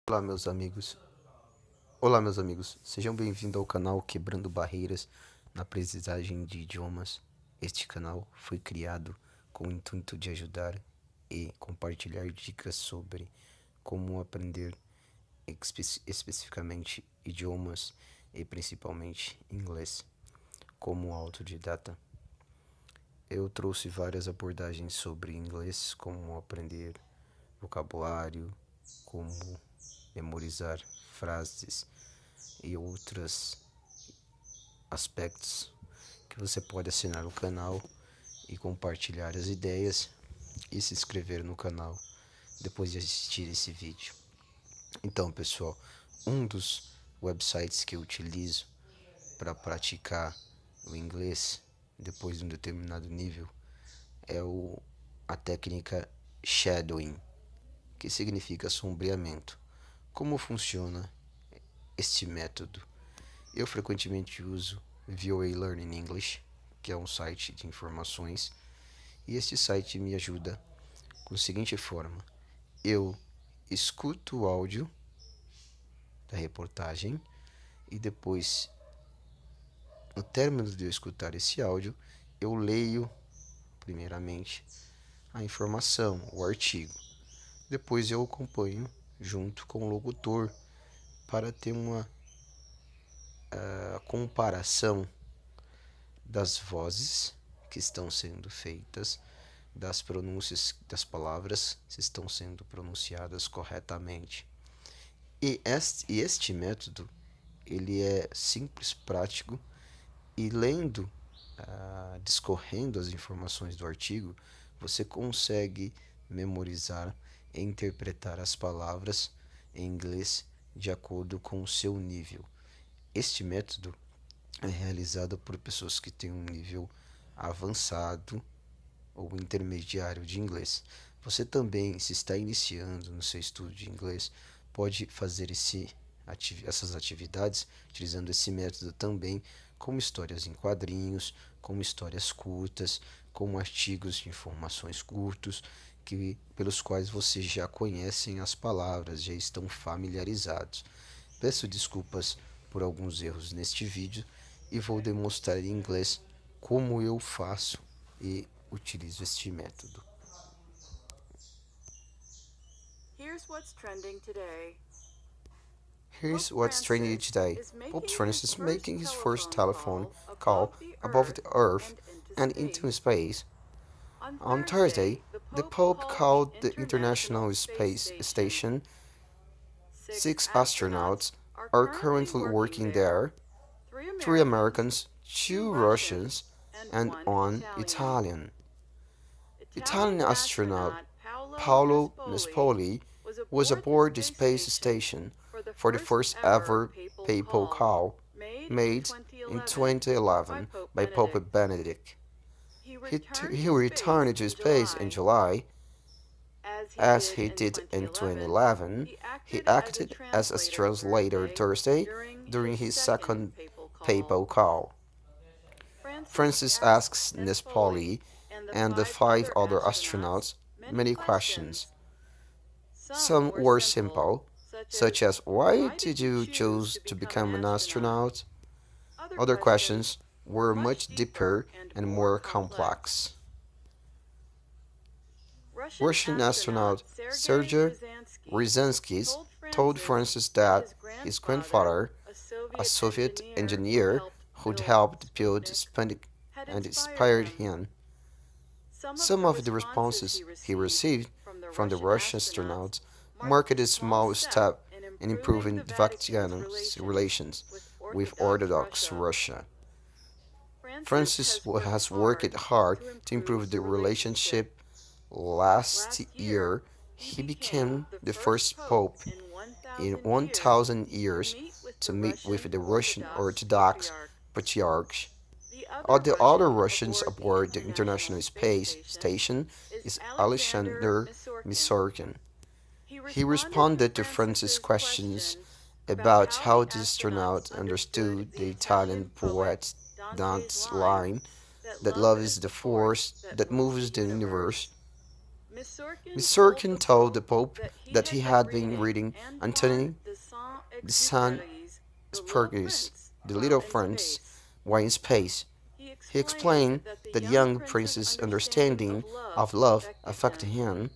Olá, meus amigos. Olá, meus amigos. Sejam bem-vindos ao canal Quebrando Barreiras na Aprendizagem de Idiomas. Este canal foi criado com o intuito de ajudar e compartilhar dicas sobre como aprender especificamente idiomas e principalmente inglês como autodidata. Eu trouxe várias abordagens sobre inglês, como aprender vocabulário, como memorizar frases e outros aspectos que você pode assinar o canal e compartilhar as ideias e se inscrever no canal depois de assistir esse vídeo. Então, pessoal, um dos websites que eu utilizo para praticar o inglês depois de um determinado nível é a técnica shadowing, que significa sombreamento. Como funciona este método? Eu frequentemente uso VOA Learning English, que é um site de informações, e este site me ajuda com a seguinte forma: eu escuto o áudio da reportagem e depois, no término de eu escutar esse áudio, eu leio primeiramente a informação, o artigo. Depois eu acompanho junto com o locutor para ter uma comparação das vozes que estão sendo feitas, das pronúncias das palavras, se estão sendo pronunciadas corretamente. E este método, ele é simples, prático, e lendo, discorrendo as informações do artigo, você consegue memorizar e interpretar as palavras em inglês de acordo com o seu nível. Este método é realizado por pessoas que têm um nível avançado ou intermediário de inglês. Você também, se está iniciando no seu estudo de inglês, pode fazer essas atividades utilizando esse método também, como histórias em quadrinhos, como histórias curtas, como artigos de informações curtos, pelos quais vocês já conhecem as palavras, já estão familiarizados. Peço desculpas por alguns erros neste vídeo e vou demonstrar em inglês como eu faço e utilizo este método. Here's what's trending today. Here's what's trending today. Pope Francis is making his first telephone call above the Earth and into space. On Thursday, the Pope called the International Space Station. 6 astronauts are currently working there, 3 Americans, 2 Russians, and 1 Italian. Italian astronaut Paolo Nespoli was aboard the space station for the first ever papal call made in 2011 by Pope Benedict. He returned to space in July. As he did in 2011, he acted as a translator Thursday during his second papal call. Francis asks Nespoli and the 5 other astronauts many questions. Some were simple, such as why did you choose to become an astronaut? Other questions were much deeper and more complex. Russian astronaut Sergei Ryazanskis told Francis that his grandfather, a Soviet engineer who'd helped build Sputnik, and inspired him. Some of the responses he received from the Russian astronauts marked a small step in improving the Vatican's relations with Orthodox Russia. Francis has worked hard to improve the relationship. Last year, he became the first pope in 1,000 years to meet with the Russian Orthodox Patriarch. All the other Russians aboard the International Space Station is Alexander Misorkin. He responded to Francis' questions about how the astronaut understood the Italian poet Dante's line that love is the force that moves the universe. Miss Sorkin told the Pope that that he had been reading Antony Antoine de de Saint-Exupéry's Saint-Exupéry's The Little Prince while in space. He explained that the young prince's understanding of love affected him.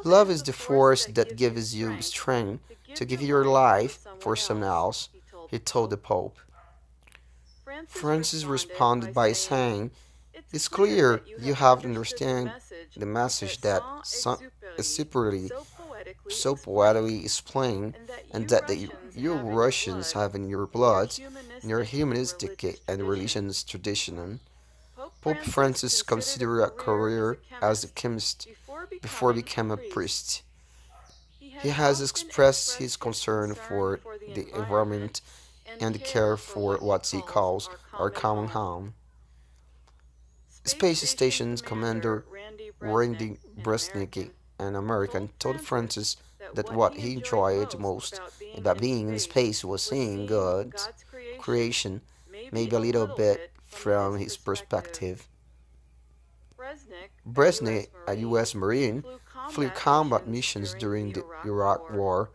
Love is the force that gives you strength to give your life for someone else, he told the Pope. Francis responded by saying, "It's clear you have understood the message that Exupéry so poetically explained, and that you Russians have in your blood, in your humanistic and religious tradition." Pope Francis considered a career as a chemist before becoming a priest. He has expressed his concern for the environment and care for what he calls our common home. Space Station Commander Randy Brusnick, an American, told Francis that what he enjoyed most about being in space was seeing God's creation, maybe a little bit from his perspective. Brezhnev, a U.S. Marine, flew combat missions during the Iraq War.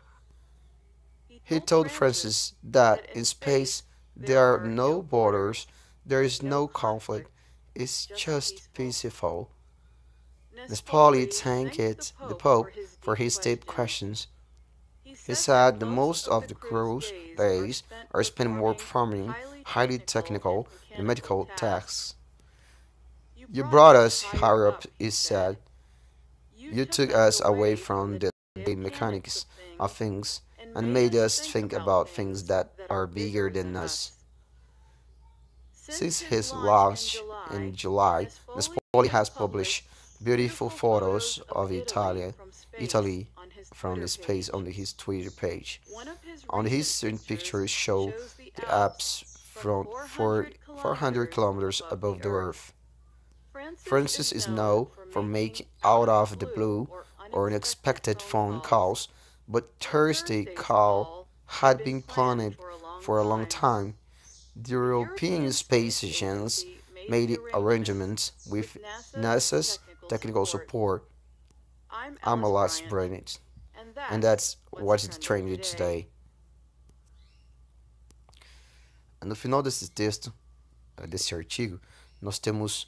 He told Francis that in space there are no borders, there is no conflict, it's just peaceful. Nespoli thanked the Pope for his deep questions. He said that most of the crew's days are spent more performing highly technical and medical tasks. "You brought us higher up," he said. "You took us away from the mechanics of things and made us think about things that are bigger than us." Since his launch in July, Nespoli has published beautiful photos of Italy from space on his Twitter page. On his recent pictures show the Alps from 400 kilometers above the Earth. Francis is known for making out of the blue or unexpected phone calls, but Thursday call had been planned for a long time. The European Space Agency made arrangements with NASA's technical support. I'm Alice Bryant, and that's what's trending today. No final desse texto, desse artigo, nós temos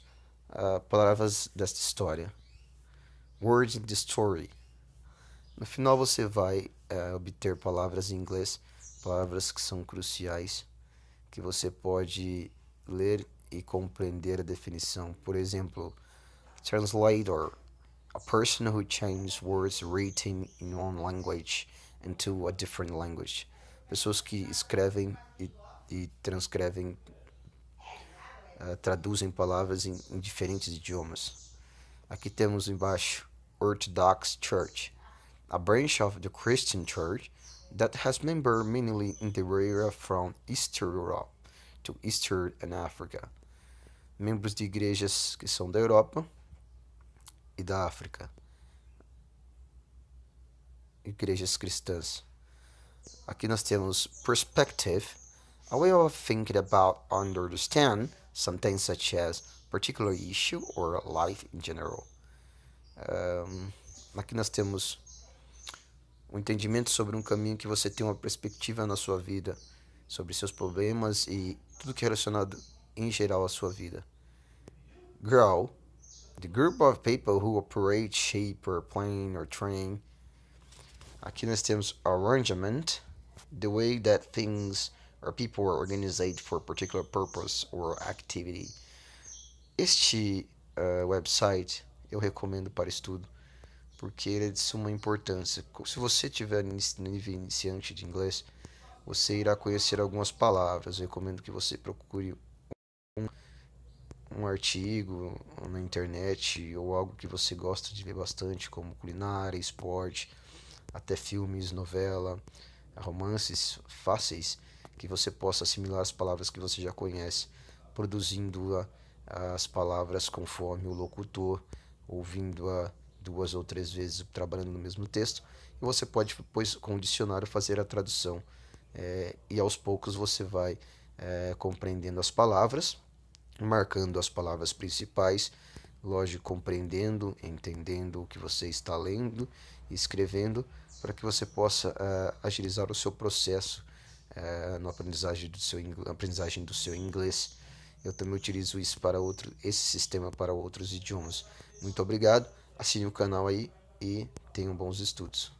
palavras desta história. Words in the story. No final você vai obter palavras em inglês, palavras que são cruciais, que você pode ler e compreender a definição. Por exemplo, translator, a person who changes words written in one language into a different language. Pessoas que escrevem e transcrevem, traduzem palavras em diferentes idiomas. Aqui temos embaixo Orthodox Church, a branch of the Christian Church that has members mainly in the area from Eastern Europe to Eastern and Africa. Membros de igrejas que são da Europa e da África. Igrejas cristãs. Aqui nós temos perspective, a way of thinking about and understand something such as particular issue or life in general. Aqui nós temos um entendimento sobre um caminho que você tem uma perspectiva na sua vida, sobre seus problemas e tudo que é relacionado em geral à sua vida. Grow, the group of people who operate, shape, or plan or train. Aqui nós temos arrangement, the way that things or people are organized for a particular purpose or activity. Este website eu recomendo para estudo, porque ele é de suma importância. Se você tiver no nível iniciante de inglês, você irá conhecer algumas palavras. Eu recomendo que você procure um artigo na internet ou algo que você gosta de ler bastante, como culinária, esporte, até filmes, novela, romances fáceis, que você possa assimilar as palavras que você já conhece, produzindo as palavras conforme o locutor, ouvindo-a 2 ou 3 vezes, trabalhando no mesmo texto, e você pode depois com o dicionário fazer a tradução, e aos poucos você vai compreendendo as palavras, marcando as palavras principais, lógico, compreendendo, entendendo o que você está lendo e escrevendo, para que você possa agilizar o seu processo no aprendizagem do seu inglês. Eu também utilizo isso para esse sistema para outros idiomas. Muito obrigado, assine o canal aí e tenham bons estudos.